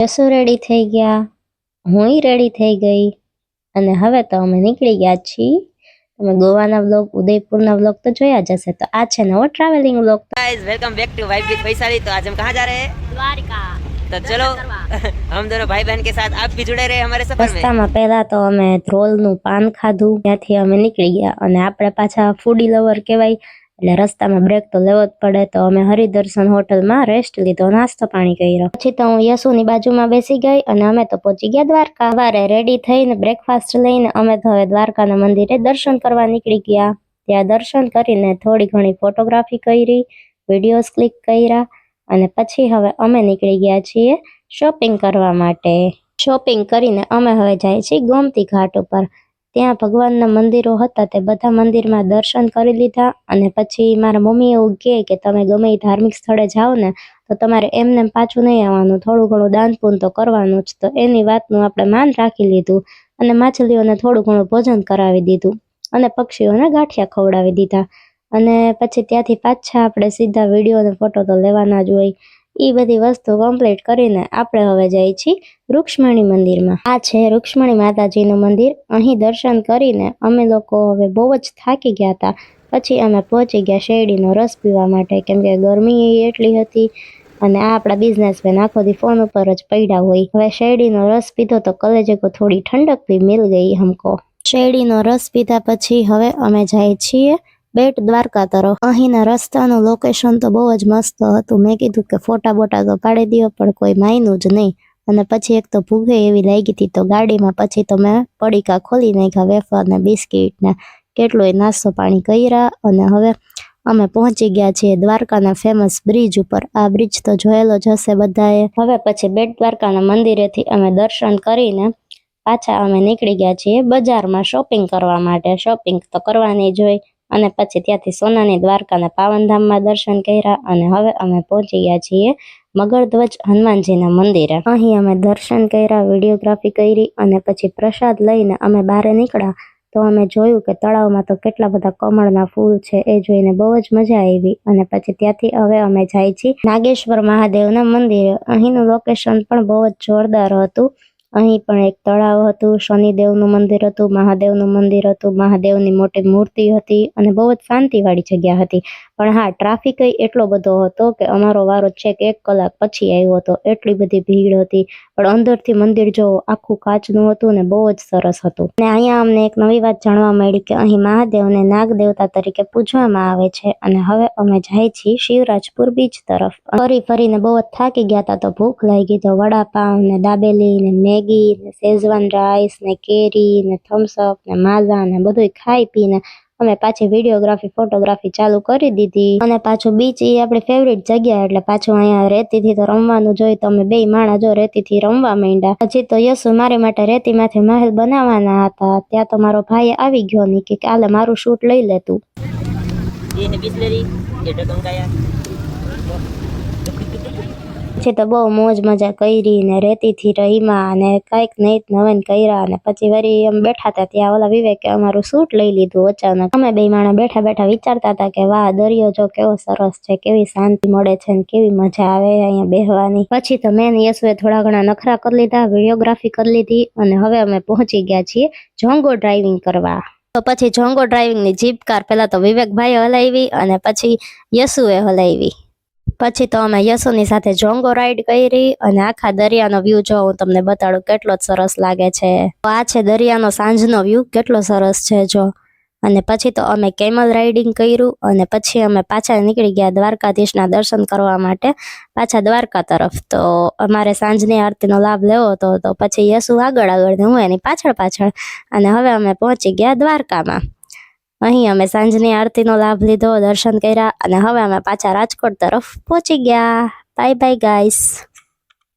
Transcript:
Yashu ready થઈ ગયા, હું રેડી થઈ ગઈ અને હવે તો અમે નીકળી ગયા છીએ। તમે ગોવાના વ્લોગ, ઉદયपुરના વ્લોગ तो જોયા જ હશે। તો આ છે નવો travelling vlog. Guys welcome back to vibe with Vaishali. तो आज हम कहाँ जा रहे हैं? द्वारका। तो चलो हम दोनों भाई बहन के साथ आप भी जुड़े रहे हमारे सफर में। રસ્તામાં પહેલા તો અમે ધ્રોલનું પાન ખાધું, ત્યાંથી અમે નીકળી ગયા અને આપણે પાછા ફૂડી લવર કહેવાય એટલે રસ્તામાં બ્રેક તો લેવો જ પડે। તો અમે હરિદર્શન હોટલમાં રેસ્ટ લીધો, નાસ્તો પાણી કર્યો। પછી તો હું યશુની બાજુમાં બેસી ગઈ અને અમે તો પહોંચી ગયા દ્વારકા। સવારે રેડી થઈને બ્રેકફાસ્ટ લઈને અમે તો હવે દ્વારકાના મંદિરે દર્શન કરવા નીકળી ગયા। ત્યાં દર્શન કરીને થોડી ઘણી ફોટોગ્રાફી કરી, વિડીયોઝ ક્લિક કર્યા અને પછી હવે અમે નીકળી ગયા છીએ શોપિંગ કરવા માટે। શોપિંગ કરીને અમે હવે જાય છીએ ગોમતી ઘાટ ઉપર। ત્યાં ભગવાનના મંદિરો હતા, તે બધા મંદિરમાં દર્શન કરી લીધા અને પછી મારા મમ્મી એવું કહે કે તમે ગમે એ ધાર્મિક સ્થળે જાઓ ને તો તમારે એમને પાછું નહીં આવવાનું, થોડું ઘણું દાન પુણ્ય તો કરવાનું જ। તો એની વાતનું આપણે માન રાખી લીધું અને માછલીઓને થોડું ઘણું ભોજન કરાવી દીધું અને પક્ષીઓને ગાંઠિયા ખવડાવી દીધા અને પછી ત્યાંથી પાછા આપણે સીધા વિડીયો અને ફોટો તો લેવાના જ હોય। એ બધી વસ્તુ કમ્પ્લીટ કરીને આપણે હવે જઈએ છીએ રૂક્ષ્મણી મંદિરમાં। આ છે રૂક્ષ્મણી માતાજીનું મંદિર। અહીં દર્શન કરીને અમે લોકો હવે બહુ જ થાકી ગયા હતા। પછી અમે પહોંચી ગયા શેરડીનો રસ પીવા માટે, કેમ કે ગરમી એટલી હતી અને આ આપણા બિઝનેસમેન આખો દી ફોન ઉપર જ પડ્યા હોય। હવે શેરડીનો રસ પીધો તો કલેજે કો થોડી ઠંડક भी मिल गई हमको। શેરડીનો રસ પીધા પછી હવે અમે જાય છીએ બેટ દ્વારકા તરફ। અહીંના રસ્તાનું લોકેશન તો બહુ જ મસ્ત હતું। મેં કીધું કે ફોટા બોટા તો પાડી દો, પણ કોઈ માયનું જ નહીં અને પછી એક તો ભૂખે એવી લાગી હતી તો ગાડીમાં પછી તો મેં પડીકા ખોલી નાખ્યા, વેફર ને બિસ્કીટ ને કેટલોય નાસ્તો પાણી કર્યા અને હવે અમે પહોંચી ગયા છીએ દ્વારકાના ફેમસ બ્રિજ ઉપર। આ બ્રિજ તો જોયેલો જ હશે બધાએ। હવે પછી બેટ દ્વારકાના મંદિરેથી અમે દર્શન કરીને પાછા અમે નીકળી ગયા છીએ બજારમાં શોપિંગ કરવા માટે। શોપિંગ તો કરવાની જ હોય અને પછી ત્યાંથી સોનાની દ્વારકાના પાવનધામમાં દર્શન કર્યા અને હવે અમે પહોંચી ગયા છીએ મગરધ્વજ હનુમાનજીના મંદિરે। અહીં અમે દર્શન કર્યા, વિડીયોગ્રાફી કરી અને પછી પ્રસાદ લઈને અમે બહાર નીકળ્યા તો અમે જોયું કે તળાવમાં તો કેટલા બધા કમળના ફૂલ છે, એ જોઈને બહુ જ મજા આવી અને પછી ત્યાંથી હવે અમે જાય છીએ નાગેશ્વર મહાદેવના મંદિરે। અહીંનું લોકેશન પણ બહુ જ જોરદાર હતું। અહીં પણ એક તળાવ હતું, શનિદેવનું મંદિર હતું, મહાદેવનું મંદિર હતું, મહાદેવની મોટી મૂર્તિ હતી અને બહુ જ શાંતિવાળી જગ્યા હતી। પણ હા, ટ્રાફિક એટલો બધો હતો કે અમારો વારો છેક 1 કલાક પછી આવ્યો હતો, એટલી બધી ભીડ હતી। પણ અંદરથી મંદિર જો આખું કાચનું હતું ને બહુ જ સરસ હતું। અને અહીંયા અમને એક નવી વાત જાણવા મળી કે અહીં મહાદેવને નાગ દેવતા તરીકે પૂજવામાં આવે છે અને હવે અમે જાય છીએ શિવરાજપુર બીચ તરફ। ફરીને બહુ જ થાકી ગયા હતા તો ભૂખ લાગી તો વડાપાઉં ને દાબેલી ને મેગી ને શેઝવાન રાઈસ ને કેરી ને થમ્સઅપ ને માઝા ને બધું ખાઈ પીને અમે પાછી વિડીયોગ્રાફી ફોટોગ્રાફી ચાલુ કરી દીધી અને પાછું બીચ એ આપણી ફેવરિટ જગ્યા એટલે પાછું અહીંયા રેતીથી તો રમવાનું જોઈ તો અમે 2 માણા જો રેતીથી રમવા માંડ્યા। હજી તો યશુ મારી માટે રેતીમાંથી મહેલ બનાવવાના હતા, ત્યાં તો મારો ભાઈ આવી ગયો ને કે આલે મારું શૂટ લઈ લે તું। પછી તો બહુ મોજ મજા કરી ને રેતીથી રહીમાં અને કંઈક નહીં નવીન કર્યા અને પછી વળી એમ બેઠા હતા ત્યાં ઓલા વિવેકે અમારું શૂટ લઈ લીધું અચાનક। અમે 2 માણા બેઠા બેઠા વિચારતા હતા કે વાહ, દરિયો જો કેવો સરસ છે, કેવી શાંતિ મળે છે ને કેવી મજા આવે અહીંયા બેહવાની। પછી તો મેં યશુએ થોડા ઘણા નખરા કરી લીધા, વિડીયોગ્રાફી કરી લીધી અને હવે અમે પહોંચી ગયા છીએ જોંગો ડ્રાઇવિંગ કરવા। તો પછી જોંગો ડ્રાઇવિંગની જીપ કાર પહેલા તો વિવેકભાઈ હલાવી અને પછી યશુએ હલાવી। પછી તો અમે યશુની સાથે જોંગો રાઈડ કરી અને આખા દરિયાનો વ્યૂ જો હું તમને બતાડું કેટલો જ સરસ લાગે છે। આ છે દરિયાનો સાંજનો વ્યૂ, કેટલો સરસ છે જો। અને પછી તો અમે કેમલ રાઇડિંગ કર્યું અને પછી અમે પાછા નીકળી ગયા દ્વારકાધીશના દર્શન કરવા માટે પાછા દ્વારકા તરફ। તો અમારે સાંજની આરતીનો લાભ લેવો હતો તો પછી યશુ આગળ ને હું એની પાછળ અને હવે અમે પહોંચી ગયા દ્વારકામાં। અહીં અમે સાંજની આરતીનો લાભ લીધો, દર્શન કર્યા અને હવે અમે પાછા રાજકોટ તરફ પહોંચી ગયા। Bye bye guys.